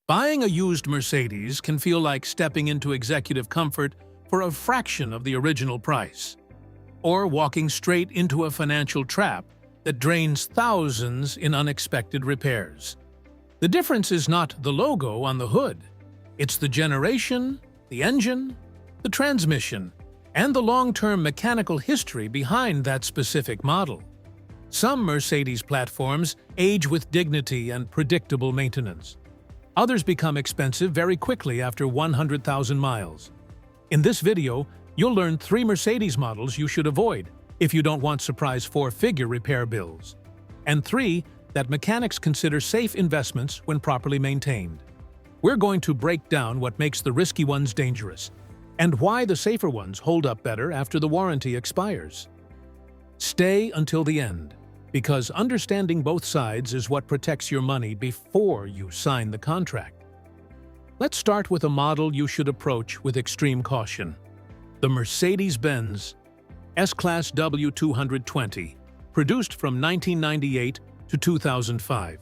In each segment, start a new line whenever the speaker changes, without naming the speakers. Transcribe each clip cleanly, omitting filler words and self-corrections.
Buying a used Mercedes can feel like stepping into executive comfort for a fraction of the original price, or walking straight into a financial trap that drains thousands in unexpected repairs. The difference is not the logo on the hood. It's the generation, the engine, the transmission, and the long-term mechanical history behind that specific model. Some Mercedes platforms age with dignity and predictable maintenance. Others become expensive very quickly after 100,000 miles. In this video, you'll learn 3 Mercedes models you should avoid if you don't want surprise 4-figure repair bills, and 3 that mechanics consider safe investments when properly maintained. We're going to break down what makes the risky ones dangerous, and why the safer ones hold up better after the warranty expires. Stay until the end, because understanding both sides is what protects your money before you sign the contract. Let's start with a model you should approach with extreme caution: the Mercedes-Benz S-Class W220, produced from 1998 to 2005.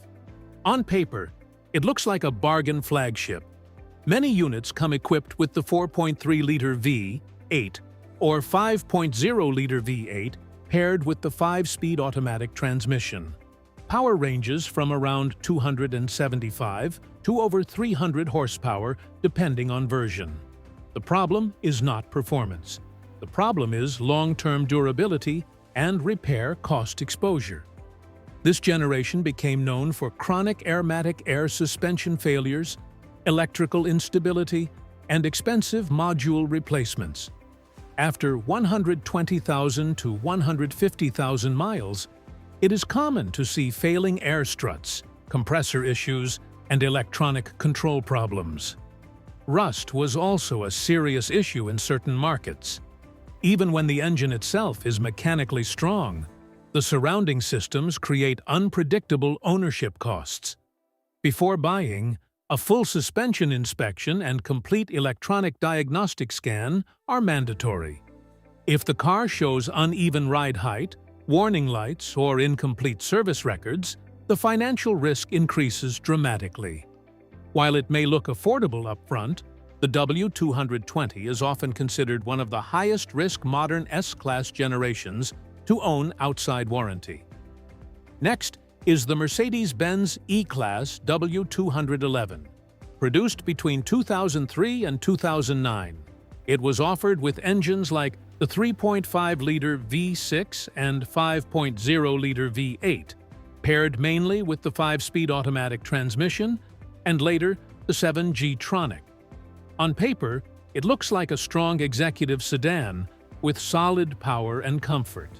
On paper, it looks like a bargain flagship. Many units come equipped with the 4.3-liter V8 or 5.0-liter V8 paired with the 5-speed automatic transmission. Power ranges from around 275 to over 300 horsepower depending on version. The problem is not performance. The problem is long-term durability and repair cost exposure. This generation became known for chronic aromatic air suspension failures, electrical instability, and expensive module replacements. After 120,000 to 150,000 miles, it is common to see failing air struts, compressor issues, and electronic control problems. Rust was also a serious issue in certain markets. Even when the engine itself is mechanically strong, the surrounding systems create unpredictable ownership costs. Before buying, a full suspension inspection and complete electronic diagnostic scan are mandatory. If the car shows uneven ride height, warning lights, or incomplete service records, the financial risk increases dramatically. While it may look affordable up front, the W220 is often considered one of the highest-risk modern S-Class generations to own outside warranty. Next is the Mercedes-Benz E-Class W211. Produced between 2003 and 2009, it was offered with engines like the 3.5-liter V6 and 5.0-liter V8, paired mainly with the 5-speed automatic transmission and later the 7G-tronic. On paper, it looks like a strong executive sedan with solid power and comfort.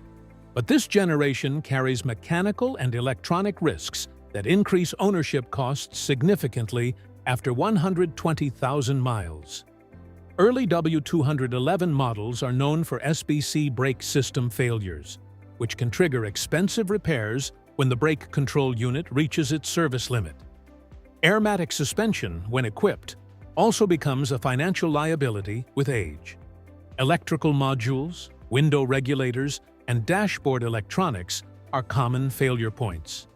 But this generation carries mechanical and electronic risks that increase ownership costs significantly after 120,000 miles. Early W211 models are known for SBC brake system failures, which can trigger expensive repairs when the brake control unit reaches its service limit. Aromatic suspension, when equipped, also becomes a financial liability with age. Electrical modules, window regulators, and dashboard electronics are common failure points.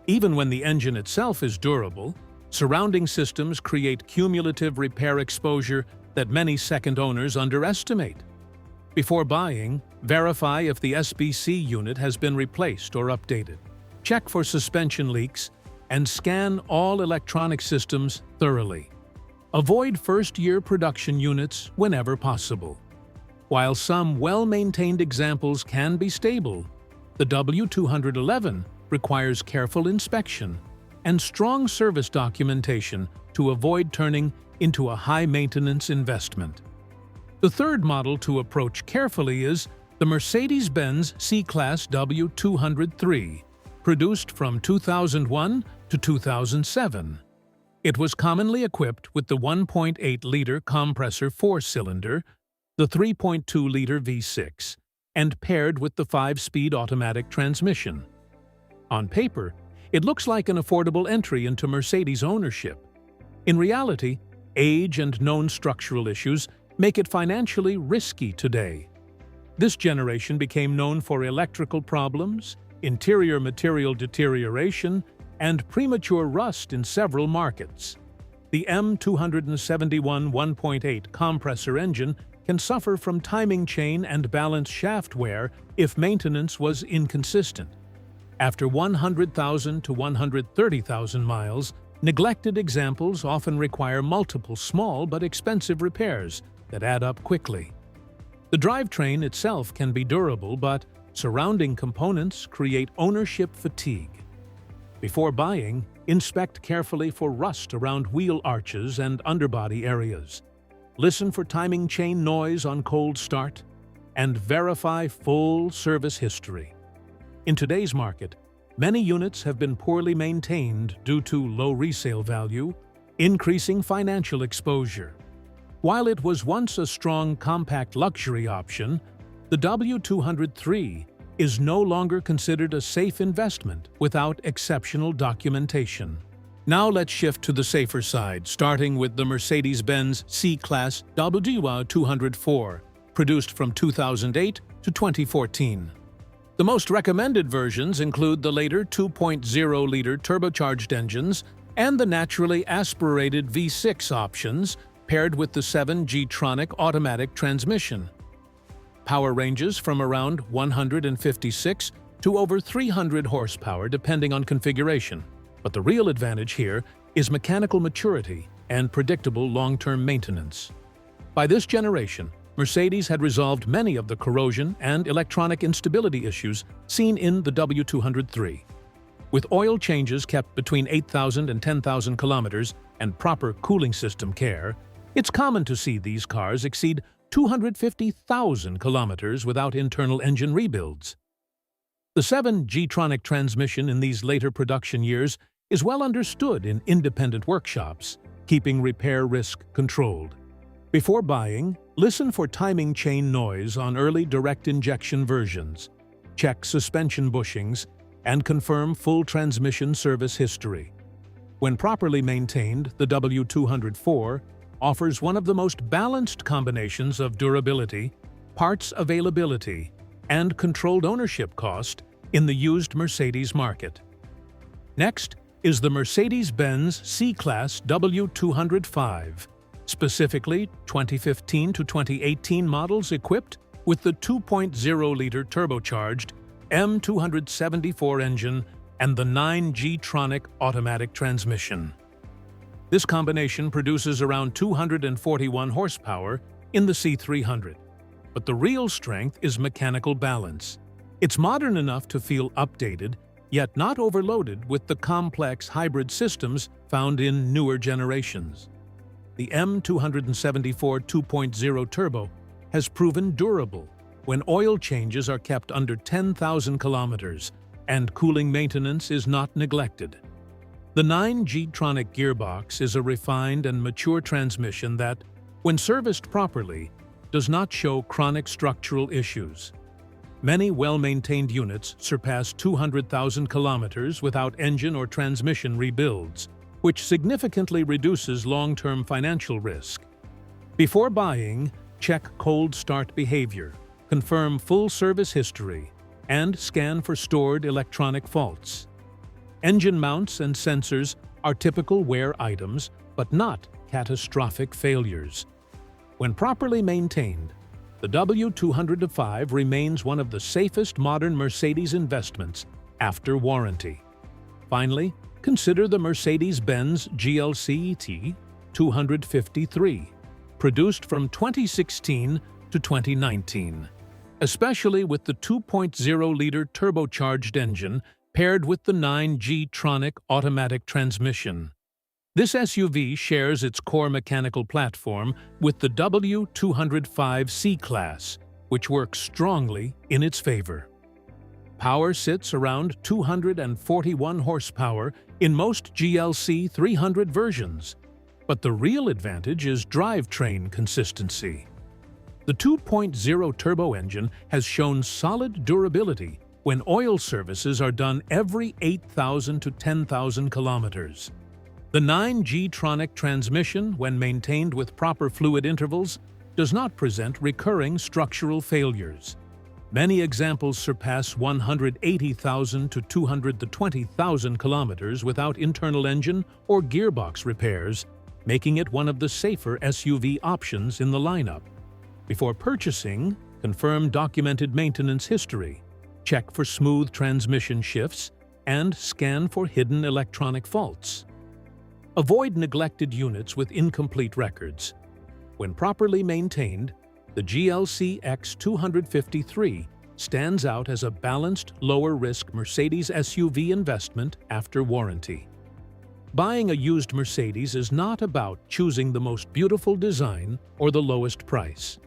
Even when the engine itself is durable, surrounding systems create cumulative repair exposure that many second owners underestimate. Before buying, verify if the SBC unit has been replaced or updated. Check for suspension leaks and scan all electronic systems thoroughly. Avoid first-year production units whenever possible. While some well-maintained examples can be stable, the W211 requires careful inspection and strong service documentation to avoid turning into a high-maintenance investment. The third model to approach carefully is the Mercedes-Benz C-Class W203, produced from 2001 to 2007. It was commonly equipped with the 1.8-liter compressor 4-cylinder, the 3.2-liter V6, and paired with the 5-speed automatic transmission. On paper, it looks like an affordable entry into Mercedes ownership. In reality, age and known structural issues make it financially risky today. This generation became known for electrical problems, interior material deterioration, and premature rust in several markets. The M271 1.8 compressor engine can suffer from timing chain and balance shaft wear if maintenance was inconsistent. After 100,000 to 130,000 miles, neglected examples often require multiple small but expensive repairs that add up quickly. The drivetrain itself can be durable, but surrounding components create ownership fatigue. Before buying, inspect carefully for rust around wheel arches and underbody areas. Listen for timing chain noise on cold start, and verify full service history. In today's market, many units have been poorly maintained due to low resale value, increasing financial exposure. While it was once a strong compact luxury option, the W203 is no longer considered a safe investment without exceptional documentation. Now let's shift to the safer side, starting with the Mercedes-Benz C-Class W204, produced from 2008 to 2014. The most recommended versions include the later 2.0-liter turbocharged engines and the naturally aspirated V6 options, paired with the 7 G-tronic automatic transmission. Power ranges from around 156 to over 300 horsepower depending on configuration, but the real advantage here is mechanical maturity and predictable long-term maintenance. By this generation, Mercedes had resolved many of the corrosion and electronic instability issues seen in the W203. With oil changes kept between 8,000 and 10,000 kilometers and proper cooling system care, it's common to see these cars exceed 250,000 kilometers without internal engine rebuilds. The 7 G-tronic transmission in these later production years is well understood in independent workshops, keeping repair risk controlled. Before buying, listen for timing chain noise on early direct injection versions, check suspension bushings, and confirm full transmission service history. When properly maintained, the W204 offers one of the most balanced combinations of durability, parts availability, and controlled ownership cost in the used Mercedes market. Next is the Mercedes-Benz C-Class W205, specifically 2015 to 2018 models equipped with the 2.0-liter turbocharged M274 engine and the 9 G-tronic automatic transmission. This combination produces around 241 horsepower in the C300, but the real strength is mechanical balance. It's modern enough to feel updated, yet not overloaded with the complex hybrid systems found in newer generations. The M274 2.0 Turbo has proven durable when oil changes are kept under 10,000 kilometers and cooling maintenance is not neglected. The 9 G-tronic gearbox is a refined and mature transmission that, when serviced properly, does not show chronic structural issues. Many well-maintained units surpass 200,000 kilometers without engine or transmission rebuilds, which significantly reduces long-term financial risk. Before buying, check cold start behavior, confirm full service history, and scan for stored electronic faults. Engine mounts and sensors are typical wear items, but not catastrophic failures. When properly maintained, the W205 remains one of the safest modern Mercedes investments after warranty. Finally, consider the Mercedes-Benz GLC 253, produced from 2016 to 2019, especially with the 2.0-liter turbocharged engine paired with the 9 G-tronic automatic transmission. This SUV shares its core mechanical platform with the W205 C-Class, which works strongly in its favor. Power sits around 241 horsepower in most GLC 300 versions, but the real advantage is drivetrain consistency. The 2.0 turbo engine has shown solid durability when oil services are done every 8,000 to 10,000 kilometers. The 9 G-tronic transmission, when maintained with proper fluid intervals, does not present recurring structural failures. Many examples surpass 180,000 to 220,000 kilometers without internal engine or gearbox repairs, making it one of the safer SUV options in the lineup. Before purchasing, confirm documented maintenance history, check for smooth transmission shifts, and scan for hidden electronic faults. Avoid neglected units with incomplete records. When properly maintained, the GLC X253 stands out as a balanced, lower-risk Mercedes SUV investment after warranty. Buying a used Mercedes is not about choosing the most beautiful design or the lowest price.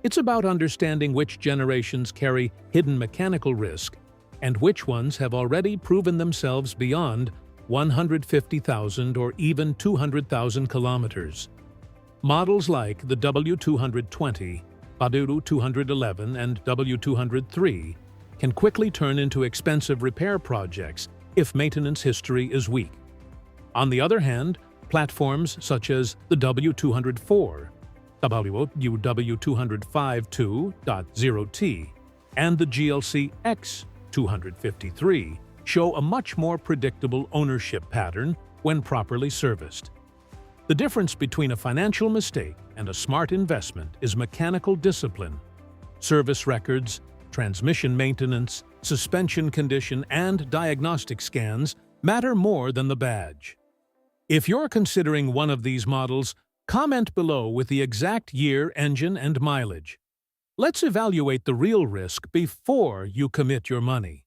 It's about understanding which generations carry hidden mechanical risk and which ones have already proven themselves beyond 150,000 or even 200,000 kilometers. Models like the W220, W211, and W203 can quickly turn into expensive repair projects if maintenance history is weak. On the other hand, platforms such as the W204, W205 2.0T, and the GLC X253 show a much more predictable ownership pattern when properly serviced. The difference between a financial mistake and a smart investment is mechanical discipline. Service records, transmission maintenance, suspension condition, and diagnostic scans matter more than the badge. If you're considering one of these models, comment below with the exact year, engine, and mileage. Let's evaluate the real risk before you commit your money.